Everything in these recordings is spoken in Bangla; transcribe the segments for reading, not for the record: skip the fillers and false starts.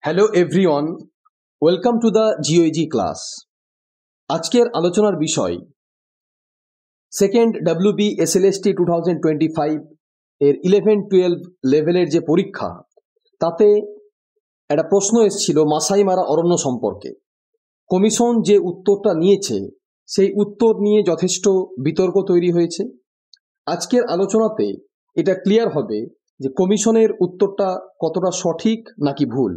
Hello everyone, welcome to the geog class. আজকের আলোচনার বিষয় সেকেন্ড ডাব্লিউবি এসএলএসটি 2025 এর 11-12 লেভেলের যে পরীক্ষা, তাতে একটা প্রশ্ন এসেছিল মাসাই মারা অরণ্য সম্পর্কে। কমিশন যে উত্তরটা নিয়েছে সেই উত্তর নিয়ে যথেষ্ট বিতর্ক তৈরি হয়েছে। আজকের আলোচনাতে এটা ক্লিয়ার হবে যে কমিশনের উত্তরটা কতটা সঠিক নাকি ভুল,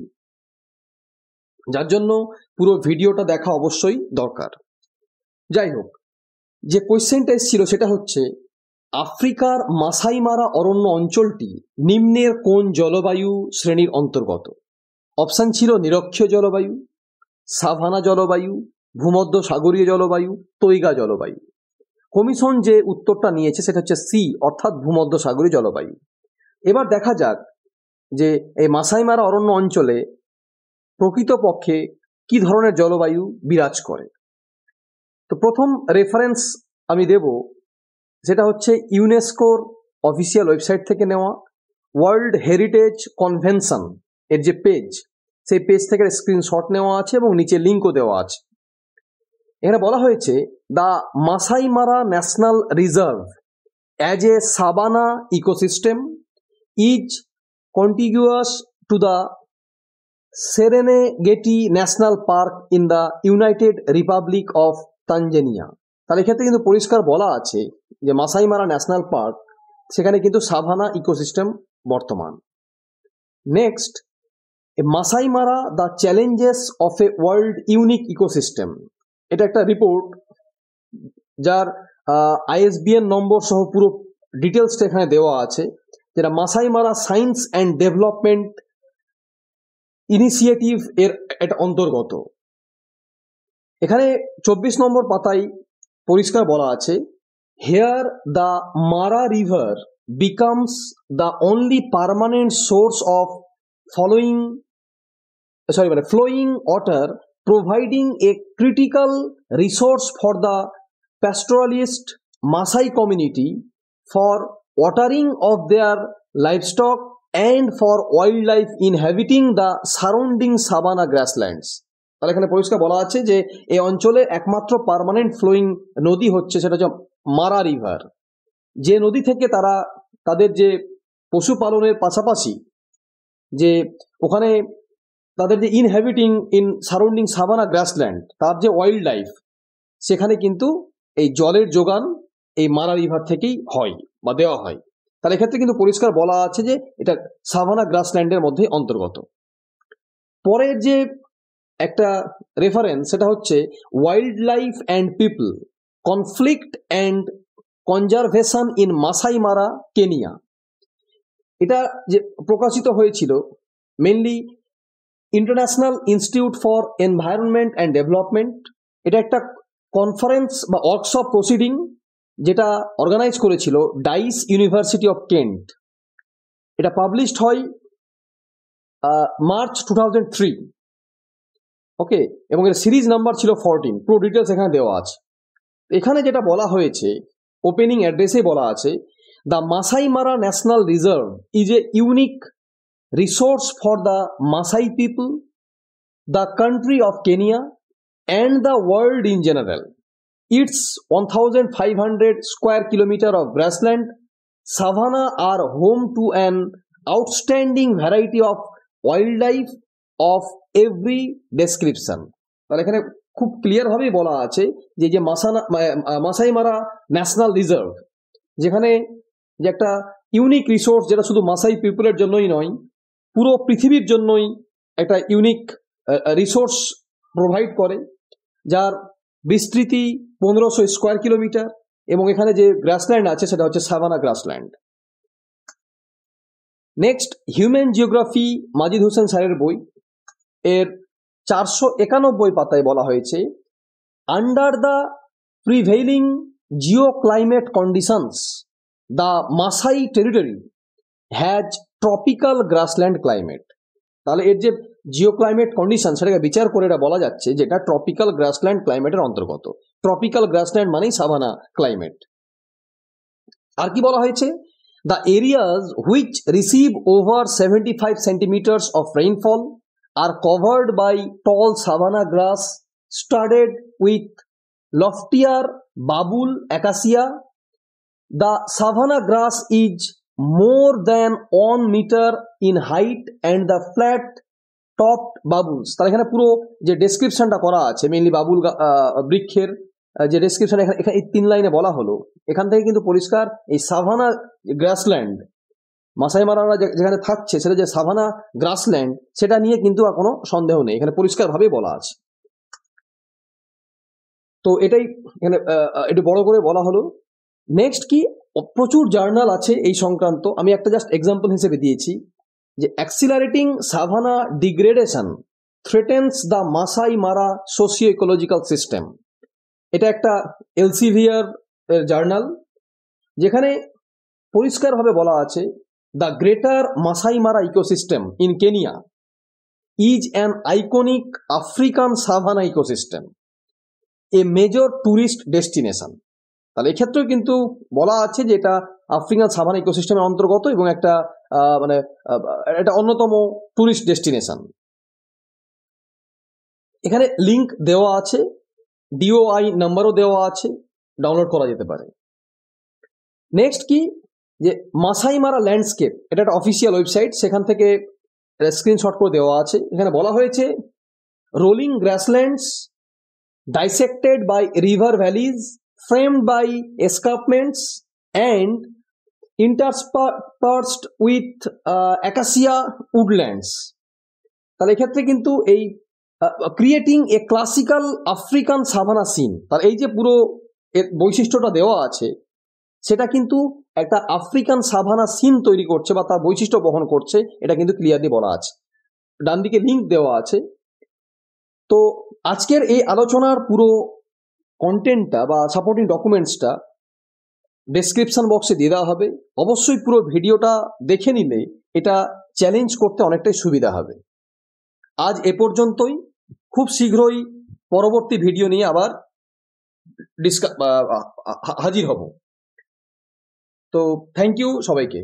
যার জন্য পুরো ভিডিওটা দেখা অবশ্যই দরকার। যাই হোক, যে কোয়েশ্চেনটা এসেছিল সেটা হচ্ছে আফ্রিকার মাসাই মারা অরণ্য অঞ্চলটি নিম্নের কোন জলবায়ু শ্রেণীর অন্তর্গত? অপশান ছিল নিরক্ষীয় জলবায়ু, সাভানা জলবায়ু, ভূমধ্য সাগরীয় জলবায়ু, তৈগা জলবায়ু। কমিশন যে উত্তরটা নিয়েছে সেটা হচ্ছে সি, অর্থাৎ ভূমধ্য সাগরীয় জলবায়ু। এবার দেখা যাক যে এই মাসাই মারা অরণ্য অঞ্চলে প্রকৃতপক্ষে কি ধরনের জলবায়ু বিরাজ করে। তো প্রথম রেফারেন্স আমি দেব, সেটা হচ্ছে ইউনেস্কোর অফিসিয়াল ওয়েবসাইট থেকে নেওয়া ওয়ার্ল্ড হেরিটেজ কনভেনশন এর যে পেজ, সেই পেজ থেকে স্ক্রিনশট নেওয়া আছে এবং নিচে লিঙ্কও দেওয়া আছে। এখানে বলা হয়েছে the Maasai Mara national reserve as a savanna ecosystem is contiguous to the Serengeti national park in the united republic of Tanzania. তাহলে এক্ষেত্রে কিন্তু পরিষ্কার বলা আছে যে মাসাই মারা ন্যাশনাল পার্ক, সেখানে কিন্তু সাভানা ইকোসিস্টেম বর্তমান। নেক্সট, মাসাই মারা the challenges of a world unique ecosystem, এটা একটা রিপোর্ট যার আইএসবিএন নম্বর সহ পুরো ডিটেলসটা এখানে দেওয়া আছে, যেটা মাসাই মারা সায়েন্স অ্যান্ড ডেভেলপমেন্ট ইনিশিয়েটিভ এর এটা অন্তর্গত। এখানে 24 নম্বর পাতায় পরিষ্কার বলা আছে, হেয়ার দ্য মারা river becomes the only permanent source of flowing water, providing a critical resource for the pastoralist Maasai community for watering of their livestock and for wildlife inhabiting the surrounding savanna grasslands. তাহলে এখানে পরিষ্কার বলা আছে যে এই অঞ্চলে একমাত্র পার্মানেন্ট ফ্লোয়িং নদী হচ্ছে সেটা হচ্ছে মারা রিভার, যে নদী থেকে তারা তাদের যে পশুপালনের পাশাপাশি যে ওখানে তাদের যে ইনহ্যাবিটিং ইন সারাউন্ডিং সাভানা গ্রাসল্যান্ড, তার যে ওয়াইল্ড লাইফ, সেখানে কিন্তু এই জলের যোগান এই মারা রিভার থেকেই হয় বা দেওয়া হয়। তাহলে এক্ষেত্রে কিন্তু পরিষ্কার বলা আছে যে এটা সাভানা গ্রাসল্যান্ডের মধ্যে অন্তর্গত। পরের যে একটা রেফারেন্স সেটা হচ্ছে wildlife and people conflict and conservation in Maasai Mara Kenya. এটা যে প্রকাশিত হয়েছিল mainly international institute for environment and development, এটা একটা কনফারেন্স বা ওয়ার্কশপ প্রসিডিং যেটা অর্গানাইজ করেছিল ডাইস ইউনিভার্সিটি অফ কেন্ট। এটা পাবলিশড হয় মার্চ 2003। ওকে, এবং এর সিরিজ নাম্বার ছিল 14। পুরো ডিটেলস এখানে দেওয়া আছে। এখানে যেটা বলা হয়েছে, ওপেনিং অ্যাড্রেসে বলা আছে, the Maasai Mara national reserve is a unique resource for the Maasai people, the country of Kenya, and the world in general. Its 1,500 square kilometer of grassland savanna are home to an outstanding variety of wildlife of every description. তাহলে এখানে খুব ক্লিয়ার ভাবেই বলা আছে যে যে মাসাই মারা ন্যাশনাল রিজার্ভ, যেখানে যে একটা ইউনিক রিসোর্স, যেটা শুধু মাসাই পিপলের জন্যই নয়, পুরো পৃথিবীর জন্যই একটা ইউনিক রিসোর্স প্রোভাইড করে, যার বিস্তৃতি 1500 স্কোয়ার কিলোমিটার, এবং এখানে যে গ্রাসল্যান্ড আছে সেটা হচ্ছে savanna grassland. Next, human geography Majid Hussain স্যারের বই, এর 491 পাতায় বলা হয়েছে, under the prevailing geo climate conditions the Maasai territory has tropical grassland climate. তাহলে এর যে জিও ক্লাইমেট কন্ডিশন, সেটাকে বিচার করে এটা বলা যাচ্ছে যে এটা ট্রপিক্যাল গ্রাসল্যান্ড ক্লাইমেটের অন্তর্গত। ট্রপিক্যাল গ্রাসল্যান্ড মানেই সাভানা ক্লাইমেট। আর কি বলা হয়েছে, the areas which receive over 75 centimetres of rainfall are covered by tall savanna grass studded with loftier babul acacia. The savanna grass is more than 1 meter in height and the flat topped babuls. তাহলে এখানে পুরো যে ডেসক্রিপশনটা করা আছে মেইনলি বাবুল বৃক্ষের যে ডেসক্রিপশন এখানে এই 3 লাইনে বলা হলো, এখান থেকে কিন্তু পরিষ্কার এই সাভানা গ্রাসল্যান্ড মাসাই মারারা যেখানে থাকছে সেটা যে সাভানা গ্রাসল্যান্ড সেটা নিয়ে কিন্তু আর কোনো সন্দেহ নেই, এখানে পরিষ্কারভাবেই বলা আছে। তো এটাই এখানে একটু বড় করে বলা হলো। নেক্সট কি, প্রচুর জার্নাল আছে এই সংক্রান্ত, আমি একটা জাস্ট এক্সাম্পল হিসেবে দিয়েছি যে accelerating savanna degradation threatens the Maasai Mara socio ecological system. এটা একটা এলসিভিয়ার জার্নাল, যেখানে পরিষ্কারভাবে বলা আছে the greater Maasai Mara ecosystem in Kenya is an iconic African savanna ecosystem, a major tourist destination. তাহলে এক্ষেত্রেও কিন্তু বলা আছে যে এটা আফ্রিকান সাভানা ইকোসিস্টেমের অন্তর্গত এবং একটা মানে এটা অন্যতম ট্যুরিস্ট ডেস্টিনেশন। এখানে লিংক দেওয়া আছে, ডিওআই নাম্বারও দেওয়া আছে, ডাউনলোড করা যেতে পারে। নেক্সট কি, যে মাসাই মারা ল্যান্ডস্কেপ, এটা একটা অফিসিয়াল ওয়েবসাইট, সেখান থেকে স্ক্রিনশট করে দেওয়া আছে। এখানে বলা হয়েছে rolling গ্রাসল্যান্ডস dissected by river valleys, framed by escarpments and interspersed with acacia woodlands। তাহলে এক্ষেত্রে কিন্তু এই creating a classical African savanna scene, তাহলে এই যে পুরো এর বৈশিষ্ট্যটা দেওয়া আছে সেটা কিন্তু একটা আফ্রিকান সাভানা সিন তৈরি করছে বা তার বৈশিষ্ট্য বহন করছে, এটা কিন্তু ক্লিয়ারলি বলা আছে। ডান দিকে লিঙ্ক দেওয়া আছে। তো আজকের এই আলোচনার পুরো কন্টেন্টটা বা সাপোর্টিং ডকুমেন্টসটা ডেসক্রিপশন বক্সে দিয়ে দেওয়া হবে। অবশ্যই পুরো ভিডিওটা দেখে নিলে এটা চ্যালেঞ্জ করতে অনেকটাই সুবিধা হবে। আজ এ পর্যন্তই, খুব শীঘ্রই পরবর্তী ভিডিও নিয়ে আবার হাজির হব। তো থ্যাংক ইউ সবাইকে।